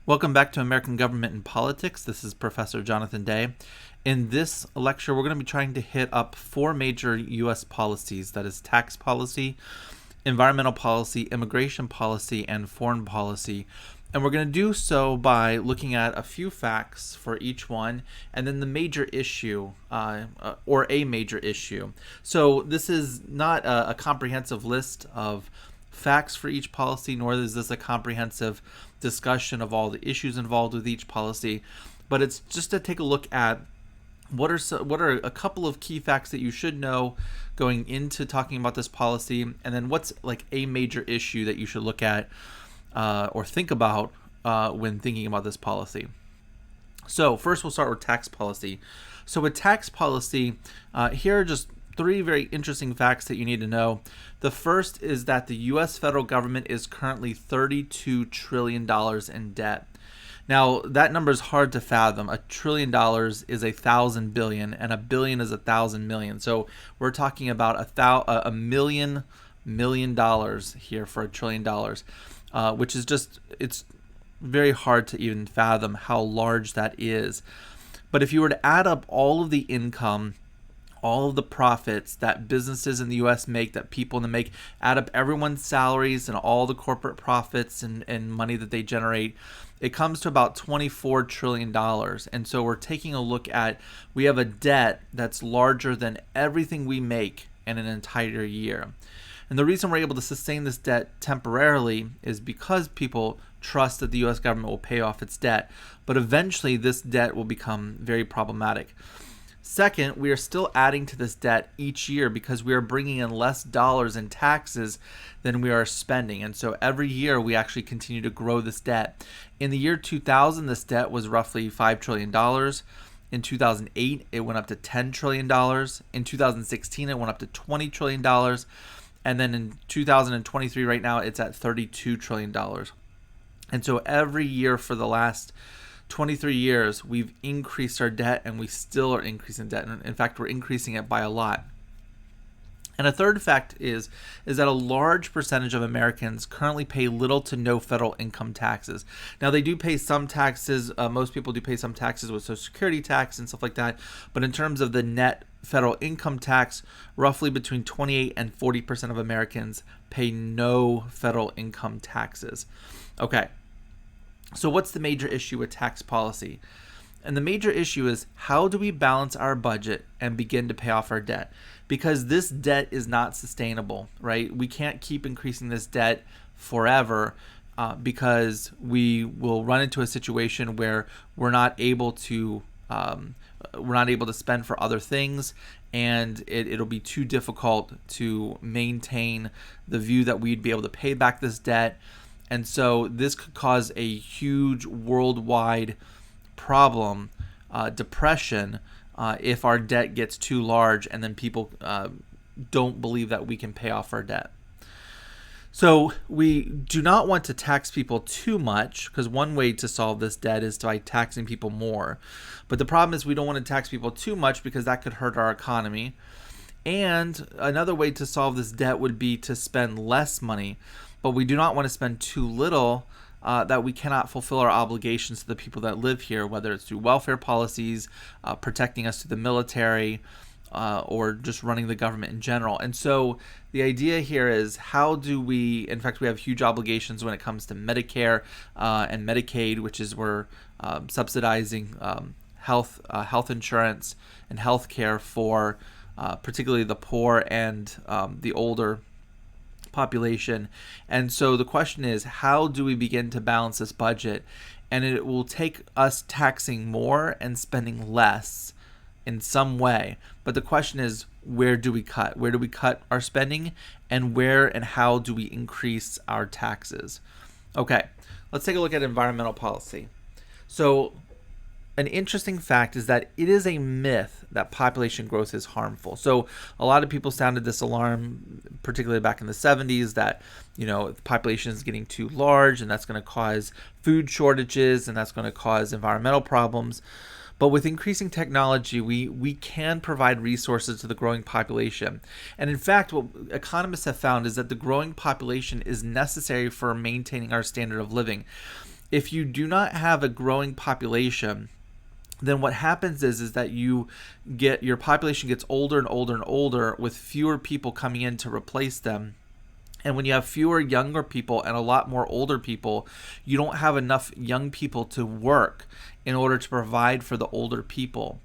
Welcome back to American Government and Politics. This is Professor Jonathan Day. In this lecture, we're going to be trying to hit up four major U.S. policies, that is tax policy, environmental policy, immigration policy, and foreign policy. And we're going to do so by looking at a few facts for each one, and then the major issue, or a major issue. So this is not a comprehensive list of facts for each policy, nor is this a comprehensive discussion of all the issues involved with each policy, but it's just to take a look at what are a couple of key facts that you should know going into talking about this policy, and then what's like a major issue that you should look at or think about when thinking about this policy. So first we'll start with tax policy. So with tax policy, here are just three very interesting facts that you need to know. The first is that the U.S. federal government is currently $32 trillion in debt. Now, that number is hard to fathom. $1 trillion is 1,000 billion, and a billion is 1,000 million. So we're talking about a million dollars here for $1 trillion, which is it's very hard to even fathom how large that is. But if you were to add up all of the income, all of the profits that businesses in the U.S. make, that people in the make, add up everyone's salaries and all the corporate profits and money that they generate, it comes to about $24 trillion. And so we're taking a look at, we have a debt that's larger than everything we make in an entire year. And the reason we're able to sustain this debt temporarily is because people trust that the U.S. government will pay off its debt. But eventually this debt will become very problematic. Second, we are still adding to this debt each year because we are bringing in less dollars in taxes than we are spending. And so every year we actually continue to grow this debt. In the year 2000, this debt was roughly $5 trillion. In 2008, it went up to $10 trillion. In 2016, it went up to $20 trillion. And then in 2023, right now, it's at $32 trillion. And so every year for the last 23 years, we've increased our debt, and we still are increasing debt. And in fact, we're increasing it by a lot. And a third fact is that a large percentage of Americans currently pay little to no federal income taxes. Now, they do pay some taxes. Most people do pay some taxes with Social Security tax and stuff like that. But in terms of the net federal income tax, roughly between 28 and 40% of Americans pay no federal income taxes. Okay. So what's the major issue with tax policy? And the major issue is, how do we balance our budget and begin to pay off our debt? Because this debt is not sustainable, right? We can't keep increasing this debt forever because we will run into a situation where we're not able to spend for other things, and it'll be too difficult to maintain the view that we'd be able to pay back this debt. And so this could cause a huge worldwide problem, depression, if our debt gets too large and then people don't believe that we can pay off our debt. So we do not want to tax people too much, because one way to solve this debt is by taxing people more. But the problem is we don't want to tax people too much because that could hurt our economy. And another way to solve this debt would be to spend less money. But we do not want to spend too little that we cannot fulfill our obligations to the people that live here, whether it's through welfare policies, protecting us through the military, or just running the government in general. And so the idea here is, how do we, in fact, we have huge obligations when it comes to Medicare and Medicaid, which is we're subsidizing health insurance and health care for particularly the poor and the older population. And so the question is, how do we begin to balance this budget? And it will take us taxing more and spending less in some way. But the question is, where do we cut? Where do we cut our spending, and where and how do we increase our taxes? Okay, let's take a look at environmental policy. So an interesting fact is that it is a myth that population growth is harmful. So a lot of people sounded this alarm, particularly back in the 70s, that the population is getting too large and that's going to cause food shortages and that's going to cause environmental problems. But with increasing technology, we can provide resources to the growing population. And in fact, what economists have found is that the growing population is necessary for maintaining our standard of living. if you do not have a growing population, then what happens is that your population gets older and older and older, with fewer people coming in to replace them. And when you have fewer younger people and a lot more older people, you don't have enough young people to work in order to provide for the older people.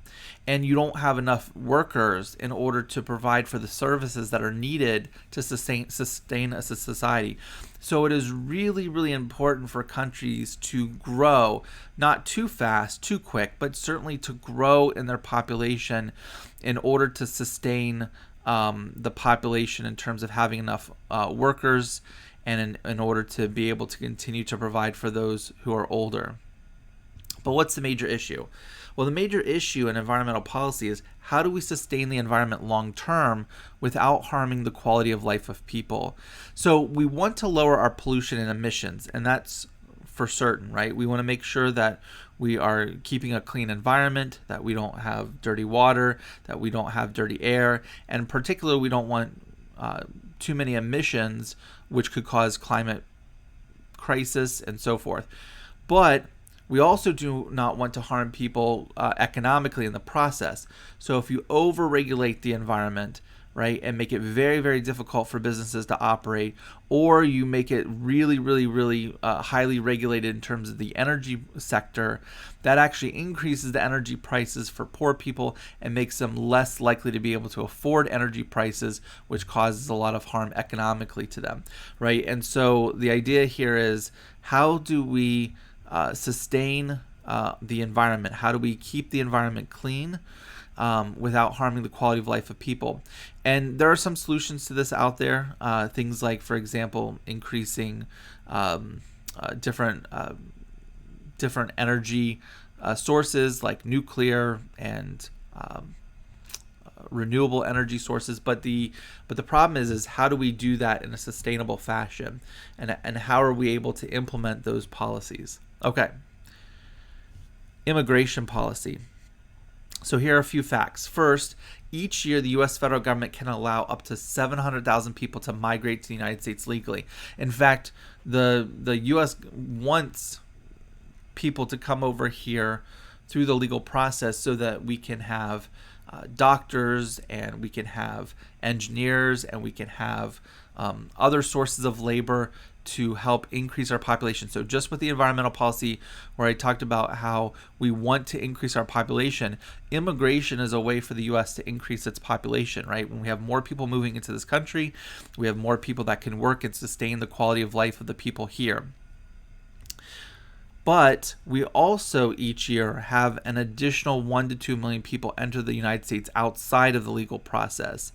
And you don't have enough workers in order to provide for the services that are needed to sustain a society. So it is really, really important for countries to grow, not too fast, too quick, but certainly to grow in their population in order to sustain the population in terms of having enough workers, and in order to be able to continue to provide for those who are older. But what's the major issue? Well, the major issue in environmental policy is, how do we sustain the environment long term without harming the quality of life of people? So we want to lower our pollution and emissions, and that's for certain, right? We want to make sure that we are keeping a clean environment, that we don't have dirty water, that we don't have dirty air, and in particular, we don't want too many emissions, which could cause climate crisis and so forth. But we also do not want to harm people economically in the process. So if you over-regulate the environment, right, and make it very, very difficult for businesses to operate, or you make it really, really, really highly regulated in terms of the energy sector, that actually increases the energy prices for poor people and makes them less likely to be able to afford energy prices, which causes a lot of harm economically to them, right? And so the idea here is, how do we sustain the environment? How do we keep the environment clean without harming the quality of life of people? And there are some solutions to this out there. Things like, for example, increasing different energy sources like nuclear and renewable energy sources. But the problem is how do we do that in a sustainable fashion, and how are we able to implement those policies? Okay. Immigration policy. So here are a few facts. First, each year the U.S. federal government can allow up to 700,000 people to migrate to the United States legally. In fact, the U.S. wants people to come over here through the legal process so that we can have doctors, and we can have engineers, and we can have other sources of labor to help increase our population. So just with the environmental policy, where I talked about how we want to increase our population, immigration is a way for the U.S. to increase its population, right? When we have more people moving into this country, we have more people that can work and sustain the quality of life of the people here. But we also each year have an additional 1 to 2 million people enter the United States outside of the legal process.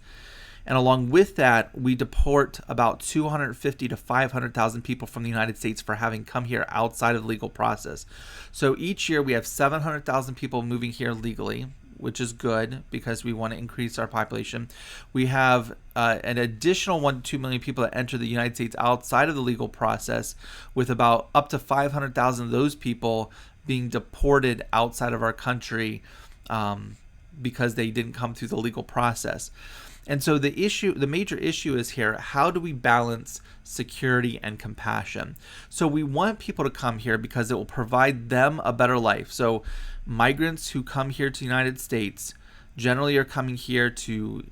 And along with that, we deport about 250 to 500,000 people from the United States for having come here outside of the legal process. So each year we have 700,000 people moving here legally, which is good because we want to increase our population. We have an additional 1 to 2 million people that enter the United States outside of the legal process, with about up to 500,000 of those people being deported outside of our country because they didn't come through the legal process. And so the major issue is here, how do we balance security and compassion? So we want people to come here because it will provide them a better life. So migrants who come here to the United States generally are coming here to,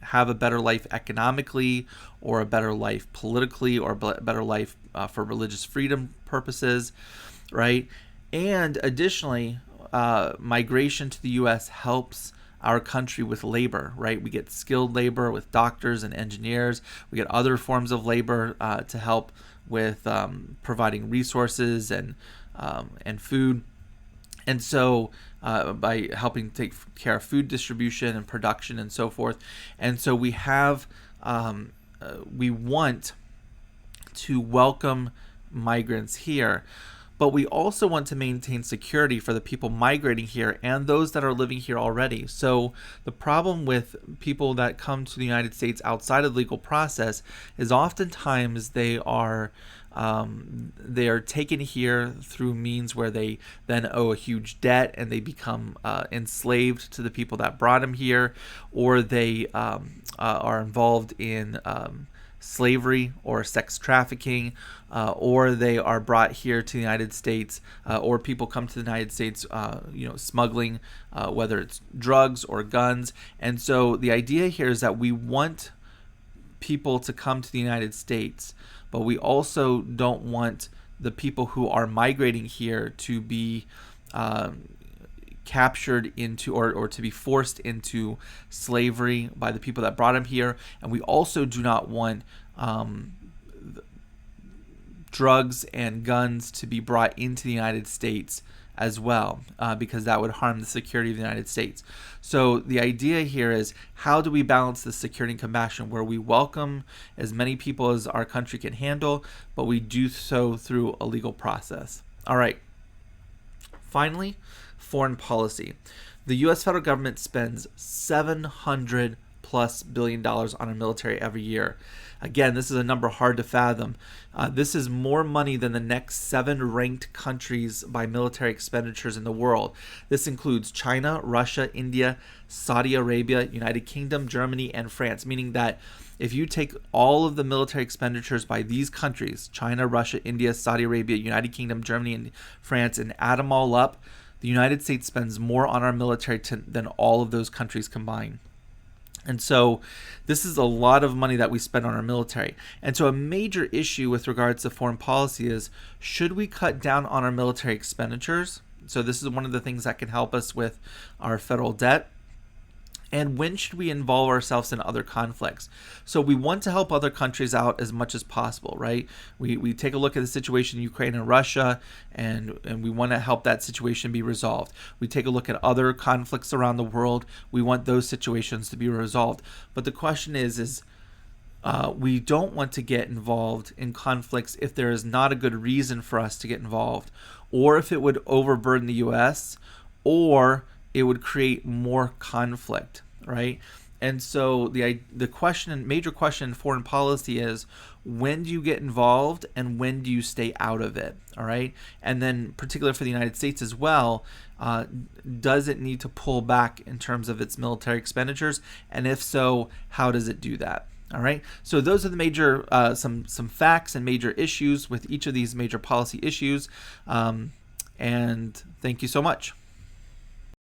have a better life economically, or a better life politically, or a better life for religious freedom purposes, right? And additionally, migration to the U.S. helps our country with labor, right? We get skilled labor with doctors and engineers. We get other forms of labor to help with providing resources and food. And so by helping take care of food distribution and production and so forth. And so we have, we want to welcome migrants here. But we also want to maintain security for the people migrating here and those that are living here already. So the problem with people that come to the United States outside of the legal process is oftentimes they are taken here through means where they then owe a huge debt, and they become enslaved to the people that brought them here, or they are involved in slavery or sex trafficking, or they are brought here to the United States, or people come to the United States, smuggling, whether it's drugs or guns. And so the idea here is that we want people to come to the United States, but we also don't want the people who are migrating here to be captured into or to be forced into slavery by the people that brought them here. And we also do not want drugs and guns to be brought into the United States as well, because that would harm the security of the United States. So the idea here is, how do we balance the security and compassion, where we welcome as many people as our country can handle, but we do so through a legal process. All right. Finally, foreign policy. The U.S. federal government spends $700+ billion on our military every year. Again, this is a number hard to fathom. This is more money than the next 7 ranked countries by military expenditures in the world. This includes China, Russia, India, Saudi Arabia, United Kingdom, Germany, and France, meaning that if you take all of the military expenditures by these countries, China, Russia, India, Saudi Arabia, United Kingdom, Germany, and France, and add them all up, the United States spends more on our military than all of those countries combined. And so this is a lot of money that we spend on our military. And so a major issue with regards to foreign policy is, should we cut down on our military expenditures? So this is one of the things that can help us with our federal debt. And when should we involve ourselves in other conflicts? So we want to help other countries out as much as possible, right? We take a look at the situation in Ukraine and Russia, and we want to help that situation be resolved. We take a look at other conflicts around the world. We want those situations to be resolved. But the question is we don't want to get involved in conflicts if there is not a good reason for us to get involved, or if it would overburden the U.S., or it would create more conflict, right? And so the major question in foreign policy is, when do you get involved and when do you stay out of it, all right? And then particularly for the United States as well, does it need to pull back in terms of its military expenditures? And if so, how does it do that? All right, so those are the major, some facts and major issues with each of these major policy issues. And thank you so much.